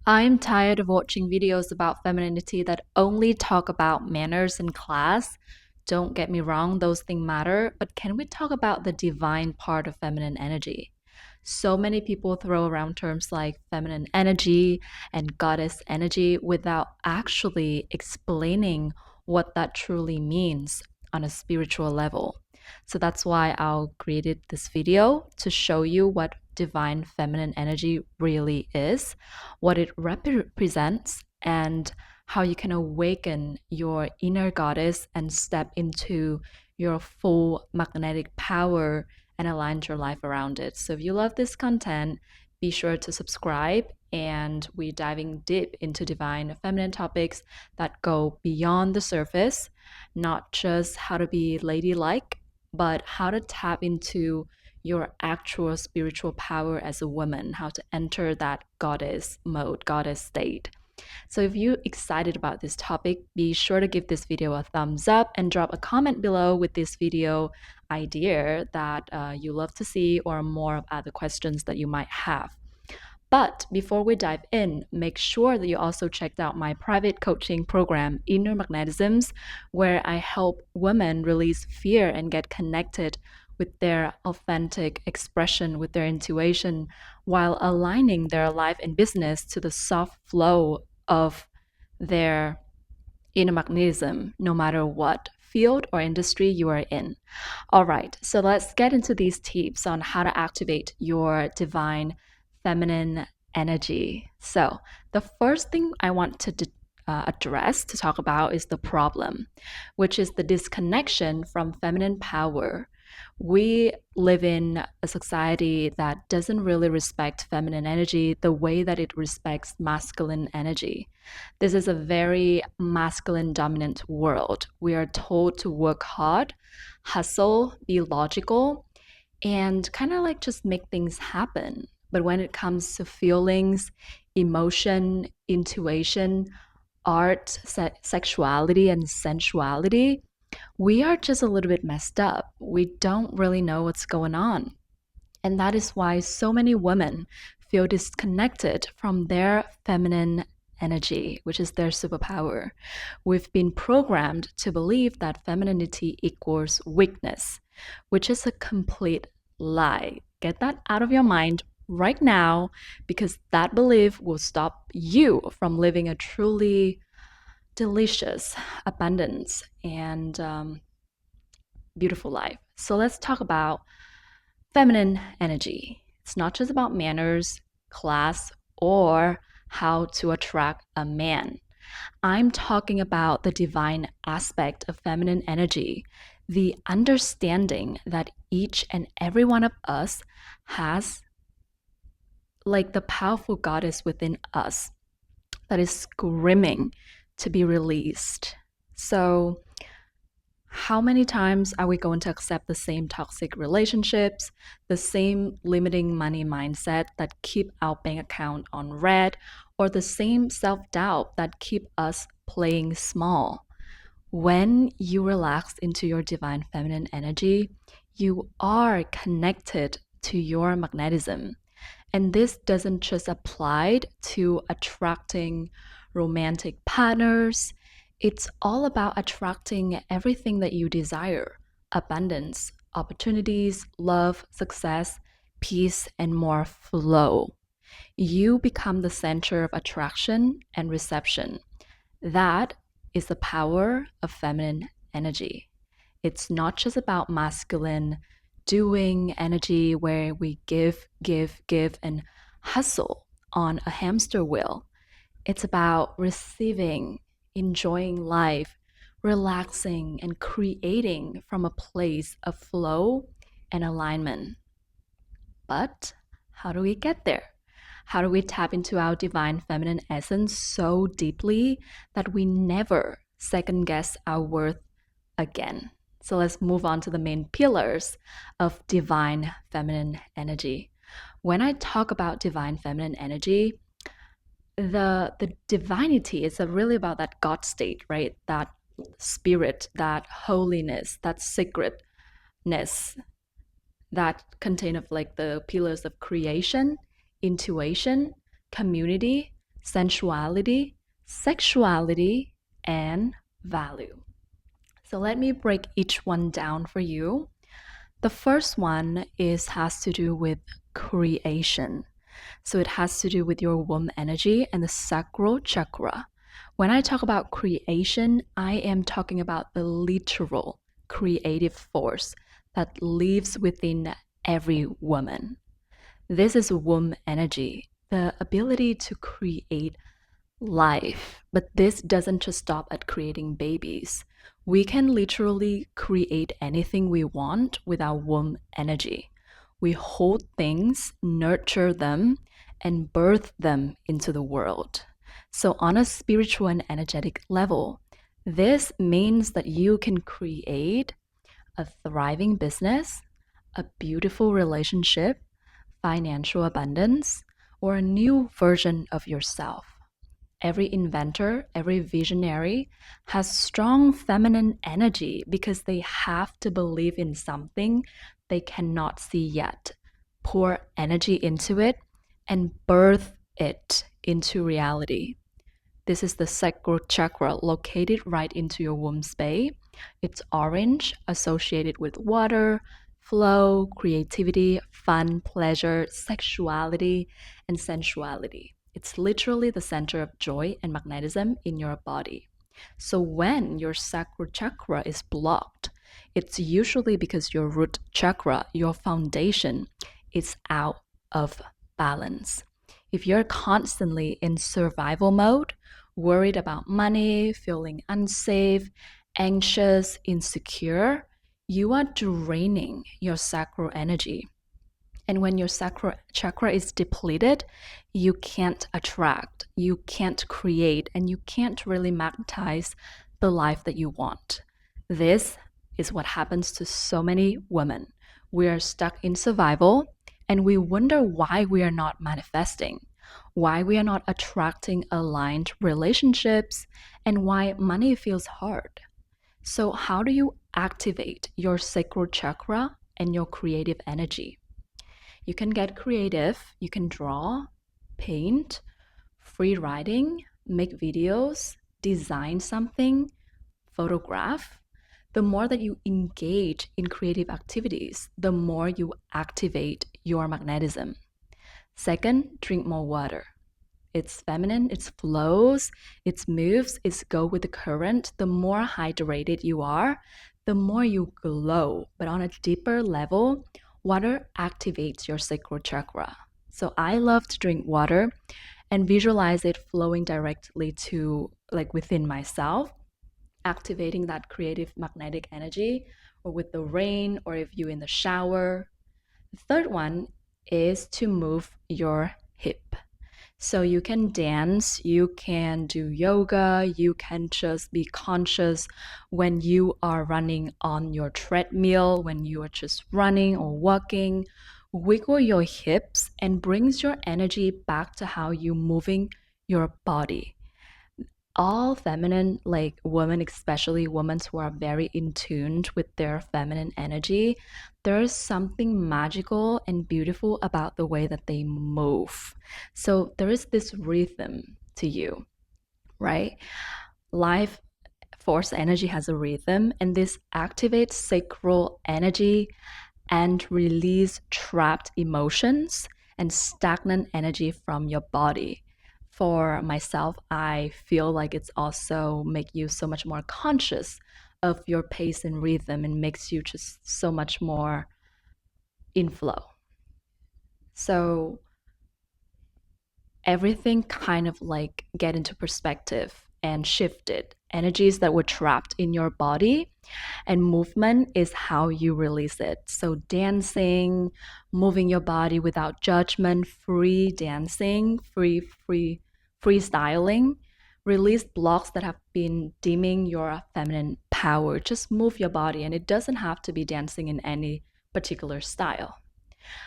I'm tired of watching videos about femininity that only talk about manners in class. Don't get me wrong, those things matter, but can we talk about the divine part of feminine energy? So many people throw around terms like feminine energy and goddess energy without actually explaining what that truly means on a spiritual level. So that's why I'll created this video to show you what divine feminine energy really is, what it represents, and how you can awaken your inner goddess and step into your full magnetic power and align your life around it. So if you love this content, be sure to subscribe. And we're diving deep into divine feminine topics that go beyond the surface, not just how to be ladylike, but how to tap into your actual spiritual power as a woman, how to enter that goddess mode, goddess state. So if you're excited about this topic, be sure to give this video a thumbs up and drop a comment below with this video idea that you love to see or more of other questions that you might have. But before we dive in, make sure that you also checked out my private coaching program, Inner Magnetisms, where I help women release fear and get connected with their authentic expression, with their intuition, while aligning their life and business to the soft flow of their inner magnetism, no matter what field or industry you are in. All right, so let's get into these tips on how to activate your divine feminine energy. So, the first thing I want to address to talk about is the problem, which is the disconnection from feminine power. We live in a society that doesn't really respect feminine energy the way that it respects masculine energy. This is a very masculine dominant world. We are told to work hard, hustle, be logical, and kind of like just make things happen. But when it comes to feelings, emotion, intuition, art, sexuality, and sensuality, we are just a little bit messed up. We don't really know what's going on. And that is why so many women feel disconnected from their feminine energy, which is their superpower. We've been programmed to believe that femininity equals weakness, which is a complete lie. Get that out of your mind right now because that belief will stop you from living a truly delicious abundance and beautiful life. So let's talk about feminine energy. It's not just about manners, class, or how to attract a man. I'm talking about the divine aspect of feminine energy, the understanding that each and every one of us has like the powerful goddess within us that is screaming to be released. So, how many times are we going to accept the same toxic relationships, the same limiting money mindset that keep our bank account on red, or the same self-doubt that keep us playing small? When you relax into your divine feminine energy, you are connected to your magnetism. And this doesn't just apply to attracting romantic partners. It's all about attracting everything that you desire: abundance, opportunities, love, success, peace, and more flow. You become the center of attraction and reception. That is the power of feminine energy. It's not just about masculine doing energy where we give, and hustle on a hamster wheel. It's about receiving, enjoying life, relaxing, and creating from a place of flow and alignment. But how do we get there? How do we tap into our divine feminine essence so deeply that we never second guess our worth again? So let's move on to the main pillars of divine feminine energy. When I talk about divine feminine energy, the divinity is really about that God state, right? That spirit, that holiness, that sacredness, that contain of like the pillars of creation, intuition, community, sensuality, sexuality, and value. So let me break each one down for you. The first one is has to do with creation. So it has to do with your womb energy and the sacral chakra. When I talk about creation, I am talking about the literal creative force that lives within every woman. This is womb energy, the ability to create life. But this doesn't just stop at creating babies. We can literally create anything we want with our womb energy. We hold things, nurture them, and birth them into the world. So, on a spiritual and energetic level, this means that you can create a thriving business, a beautiful relationship, financial abundance, or a new version of yourself. Every inventor, every visionary has strong feminine energy because they have to believe in something they cannot see yet, pour energy into it, and birth it into reality. This is the sacral chakra located right into your womb space. It's orange, associated with water, flow, creativity, fun, pleasure, sexuality, and sensuality. It's literally the center of joy and magnetism in your body. So when your sacral chakra is blocked, it's usually because your root chakra, your foundation, is out of balance. If you're constantly in survival mode, worried about money, feeling unsafe, anxious, insecure, you are draining your sacral energy. And when your sacral chakra is depleted, you can't attract, you can't create, and you can't really magnetize the life that you want. This is what happens to so many women. We are stuck in survival and we wonder why we are not manifesting, why we are not attracting aligned relationships, and why money feels hard. So, how do you activate your sacral chakra and your creative energy? You can get creative, you can draw, paint, free writing, make videos, design something, photograph. The more that you engage in creative activities, the more you activate your magnetism. Second, drink more water. It's feminine, it flows, it moves, it's go with the current. The more hydrated you are, the more you glow. But on a deeper level, water activates your sacral chakra. So I love to drink water and visualize it flowing directly to like within myself, activating that creative magnetic energy, or with the rain, or if you're in the shower. The third one is to move your hip. So you can dance, you can do yoga, you can just be conscious when you are running on your treadmill, when you are just running or walking. Wiggle your hips and brings your energy back to how you're moving your body. All feminine, like women, especially women who are very in tune with their feminine energy, there's something magical and beautiful about the way that they move. So there is this rhythm to you, right? Life force energy has a rhythm, and this activates sacral energy and release trapped emotions and stagnant energy from your body. For myself, I feel like it's also make you so much more conscious of your pace and rhythm and makes you just so much more in flow. So everything kind of like get into perspective and shifted. Energies that were trapped in your body and movement is how you release it. So dancing, moving your body without judgment, free dancing, freestyling, release blocks that have been dimming your feminine power. Just move your body, and it doesn't have to be dancing in any particular style.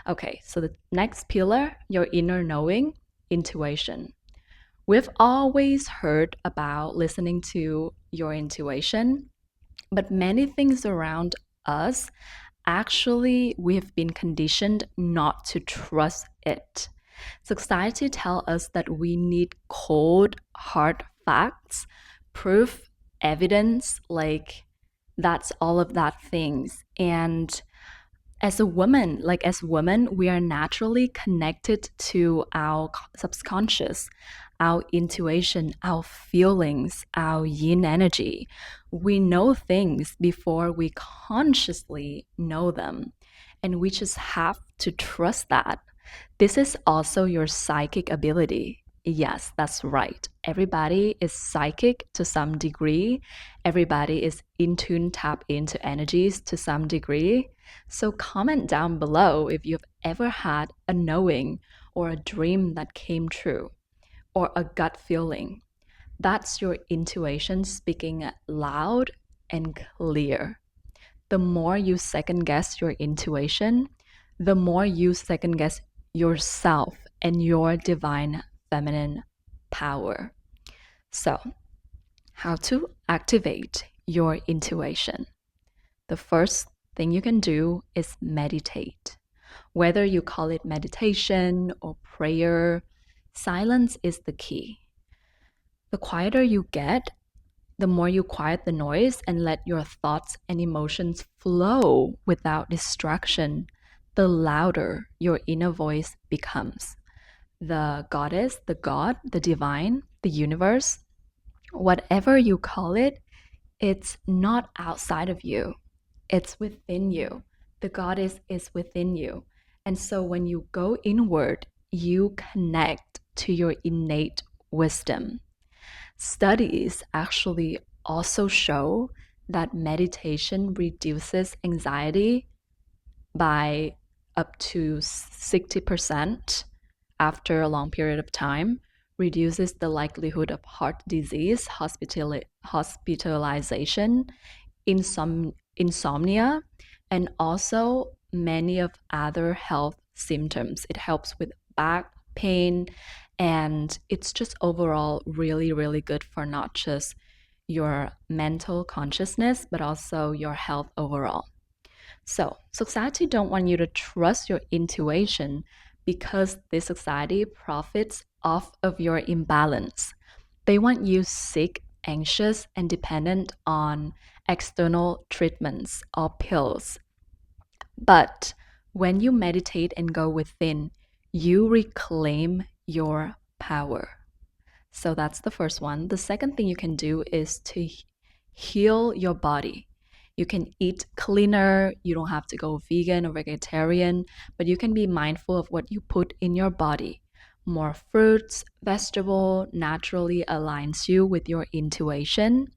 Okay, so the next pillar, your inner knowing, intuition. We've always heard about listening to your intuition, but many things around us actually we have been conditioned not to trust it. Society tell us that we need cold, hard facts, proof, evidence, like that's all of that things. And as women, we are naturally connected to our subconscious, our intuition, our feelings, our yin energy. We know things before we consciously know them, and we just have to trust that. This is also your psychic ability. Yes, that's right. Everybody is psychic to some degree. Everybody is in tune, tap into energies to some degree. So comment down below if you've ever had a knowing or a dream that came true or a gut feeling. That's your intuition speaking loud and clear. The more you second guess your intuition, the more you second guess yourself and your divine feminine power. So, how to activate your intuition? The first thing you can do is meditate. Whether you call it meditation or prayer, silence is the key. The quieter you get, the more you quiet the noise and let your thoughts and emotions flow without distraction, the louder your inner voice becomes. The goddess, the god, the divine, the universe, whatever you call it, it's not outside of you, it's within you. The goddess is within you. And so when you go inward, you connect to your innate wisdom. Studies actually also show that meditation reduces anxiety by up to 60% after a long period of time, reduces the likelihood of heart disease, hospitalization, insomnia, and also many of other health symptoms. It helps with back pain, and it's just overall really, really good for not just your mental consciousness, but also your health overall. So, society don't want you to trust your intuition because this society profits off of your imbalance. They want you sick, anxious, and dependent on external treatments or pills. But when you meditate and go within, you reclaim your power. So that's the first one. The second thing you can do is to heal your body. You can eat cleaner, you don't have to go vegan or vegetarian, but you can be mindful of what you put in your body. More fruits, vegetable naturally aligns you with your intuition.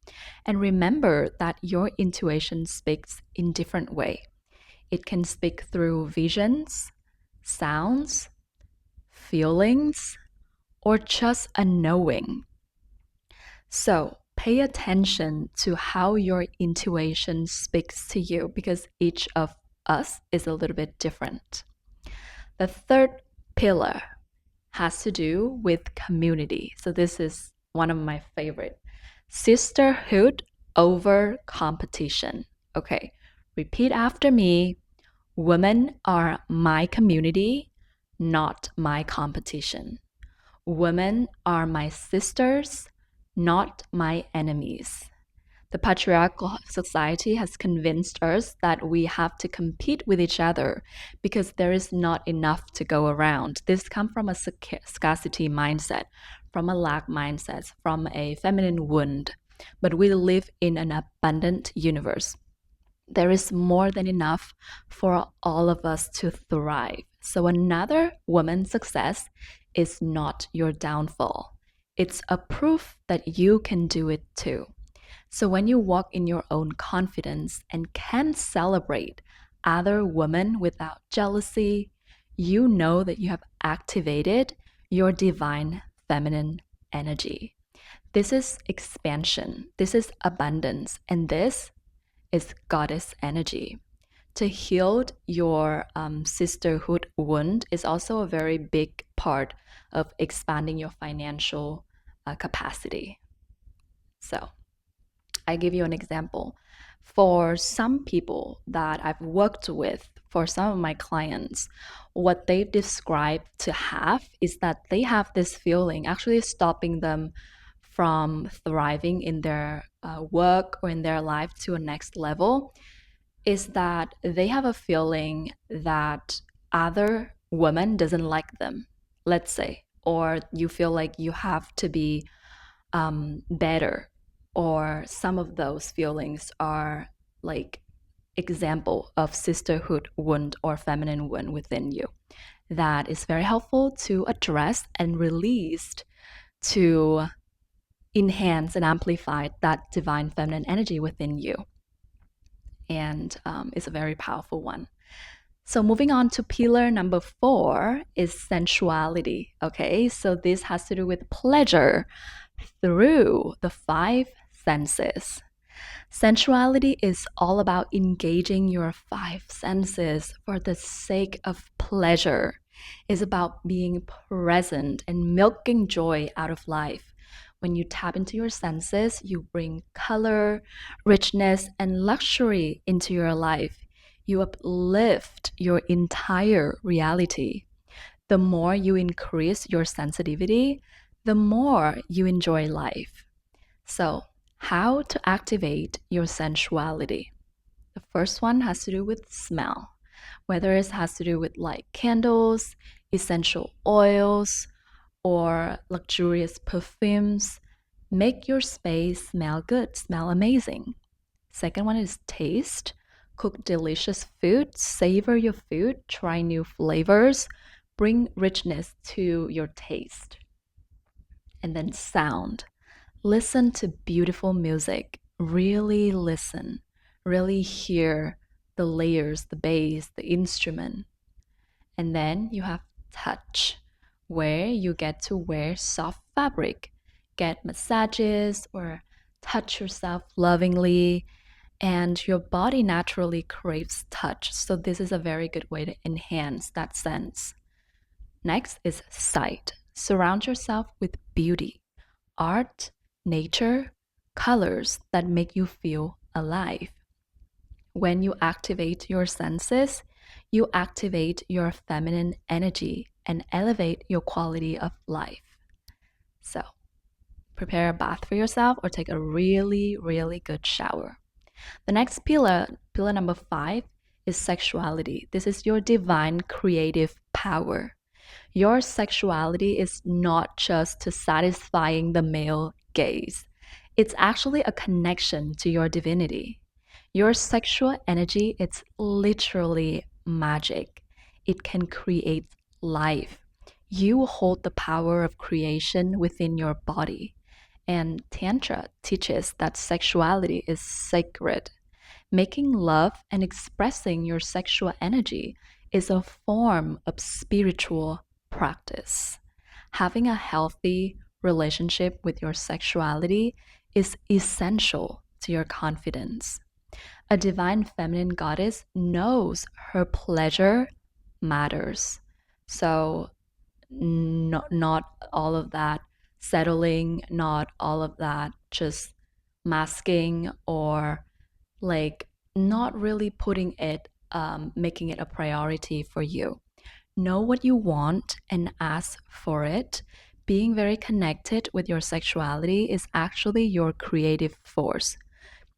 And remember that your intuition speaks in different way. It can speak through visions, sounds, feelings, or just a knowing. So pay attention to how your intuition speaks to you because each of us is a little bit different. The third pillar has to do with community. So this is one of my favorite. Sisterhood over competition. Okay, repeat after me. Women are my community, not my competition. Women are my sisters, not my enemies. The patriarchal society has convinced us that we have to compete with each other because there is not enough to go around. This comes from a scarcity mindset, from a lack mindset, from a feminine wound. But we live in an abundant universe. There is more than enough for all of us to thrive. So, another woman's success is not your downfall. It's a proof that you can do it too. So, when you walk in your own confidence and can celebrate other women without jealousy, you know that you have activated your divine feminine energy. This is expansion, this is abundance, and this is goddess energy. To heal your sisterhood wound is also a very big part of expanding your financial capacity. So, I give you an example. For some people that I've worked with for some of my clients, what they've described to have is that they have this feeling actually stopping them from thriving in their work or in their life to a next level, is that they have a feeling that other women doesn't like them, let's say, or you feel like you have to be better, or some of those feelings are like example of sisterhood wound or feminine wound within you that is very helpful to address and released to enhance and amplify that divine feminine energy within you. And it's a very powerful one. So moving on to pillar number 4 is sensuality. Okay, so this has to do with pleasure through the 5 senses. Sensuality is all about engaging your 5 senses for the sake of pleasure. It's about being present and milking joy out of life. When you tap into your senses, you bring color, richness, and luxury into your life. You uplift your entire reality. The more you increase your sensitivity, the more you enjoy life. So, how to activate your sensuality? The first one has to do with smell, whether it has to do with like candles, essential oils, or luxurious perfumes. Make your space smell good, smell amazing. Second one is taste. Cook delicious food, savor your food, try new flavors, bring richness to your taste. And then sound. Listen to beautiful music. Really listen. Really hear the layers, the bass, the instrument. And then you have touch, where you get to wear soft fabric, get massages, or touch yourself lovingly. And your body naturally craves touch. So, this is a very good way to enhance that sense. Next is sight. Surround yourself with beauty, art, nature, colors that make you feel alive. When you activate your senses, you activate your feminine energy and elevate your quality of life. So, prepare a bath for yourself or take a really, really good shower. The next pillar, pillar number 5, is sexuality. This is your divine creative power. Your sexuality is not just to satisfying the male gaze. It's actually a connection to your divinity. Your sexual energy, it's literally magic. It can create life. You hold the power of creation within your body. And Tantra teaches that sexuality is sacred. Making love and expressing your sexual energy is a form of spiritual practice. Having a healthy relationship with your sexuality is essential to your confidence. A divine feminine goddess knows her pleasure matters. So, not all of that settling, not all of that just masking or like not really putting it, making it a priority for you. Know what you want and ask for it. Being very connected with your sexuality is actually your creative force.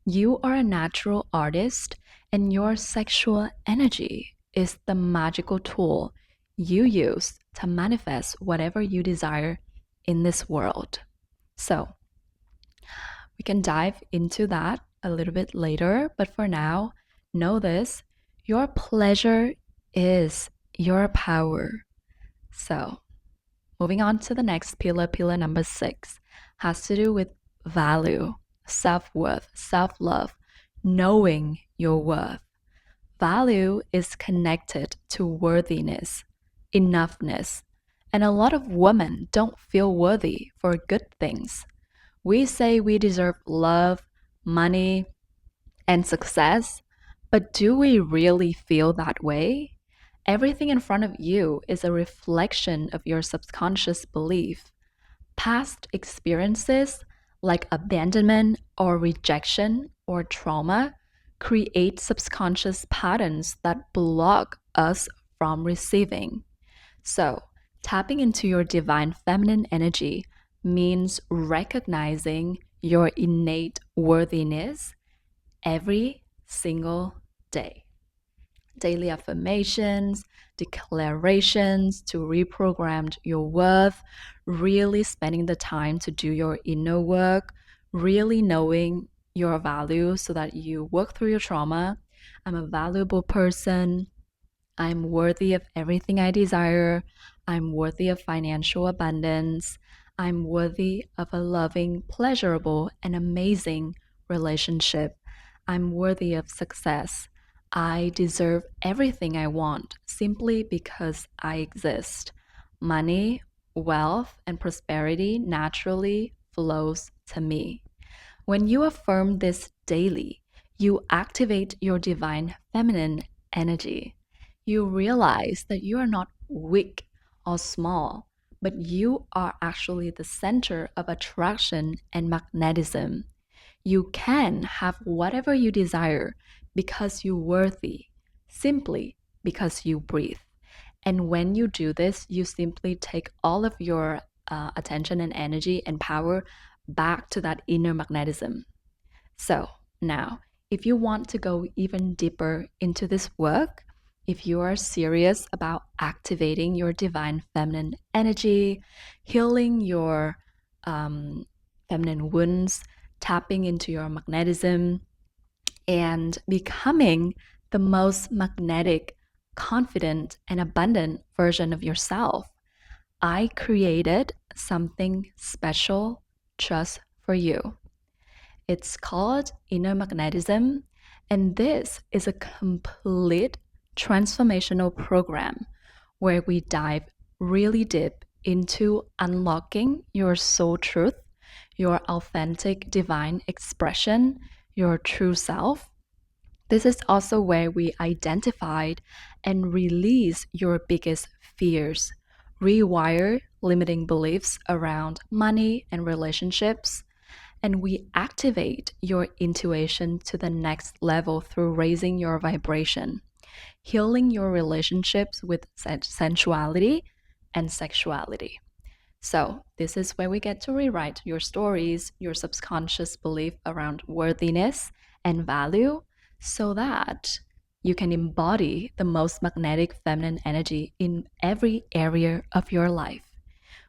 You are a natural artist, and your sexual energy is the magical tool you use to manifest whatever you desire in this world. So, we can dive into that a little bit later, but for now, know this: your pleasure is your power. So, moving on to the next pillar, pillar number 6, has to do with value, self worth, self love, knowing your worth. Value is connected to worthiness, enoughness, and a lot of women don't feel worthy for good things. We say we deserve love, money, and success, but do we really feel that way? Everything in front of you is a reflection of your subconscious belief. Past experiences like abandonment or rejection or trauma create subconscious patterns that block us from receiving. So, tapping into your divine feminine energy means recognizing your innate worthiness every single day. Daily affirmations, declarations to reprogram your worth, really spending the time to do your inner work, really knowing your value so that you work through your trauma. I'm a valuable person. I'm worthy of everything I desire. I'm worthy of financial abundance. I'm worthy of a loving, pleasurable, and amazing relationship. I'm worthy of success. I deserve everything I want simply because I exist. Money, wealth, and prosperity naturally flows to me. When you affirm this daily, you activate your divine feminine energy. You realize that you are not weak or small, but you are actually the center of attraction and magnetism. You can have whatever you desire because you're worthy, simply because you breathe. And when you do this, you simply take all of your attention and energy and power back to that inner magnetism. So, now, if you want to go even deeper into this work, if you are serious about activating your divine feminine energy, healing your um, feminine wounds, tapping into your magnetism, and becoming the most magnetic, confident, and abundant version of yourself, I created something special just for you. It's called Inner Magnetism, and this is a complete transformational program where we dive really deep into unlocking your soul truth, your authentic divine expression, your true self. This is also where we identified and release your biggest fears, rewire limiting beliefs around money and relationships, and we activate your intuition to the next level through raising your vibration, healing your relationships with sensuality and sexuality. So, this is where we get to rewrite your stories, your subconscious belief around worthiness and value, so that you can embody the most magnetic feminine energy in every area of your life.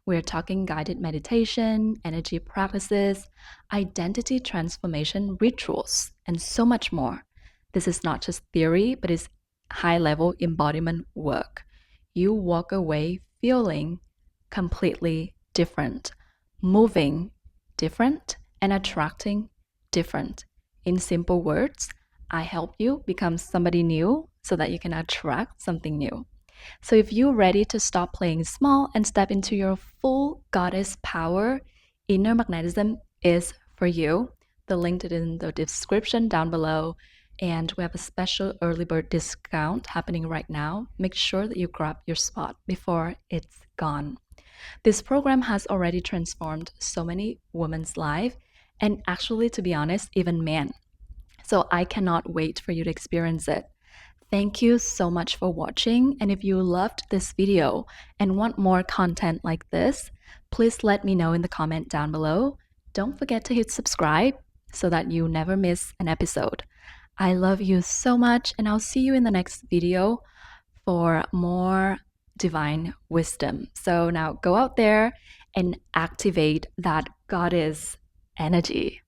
We're talking guided meditation, energy practices, identity transformation rituals, and so much more. This is not just theory, but it's high level embodiment work. You walk away feeling completely different, moving different, and attracting different. In simple words, I help you become somebody new so that you can attract something new. So if you're ready to stop playing small and step into your full goddess power, Inner Magnetism is for you. The link is in the description down below. And we have a special early bird discount happening right now. Make sure that you grab your spot before it's gone. This program has already transformed so many women's lives, and actually, to be honest, even men. So I cannot wait for you to experience it. Thank you so much for watching, and if you loved this video and want more content like this, please let me know in the comment down below. Don't forget to hit subscribe so that you never miss an episode. I love you so much, and I'll see you in the next video for more divine wisdom. So now go out there and activate that goddess energy.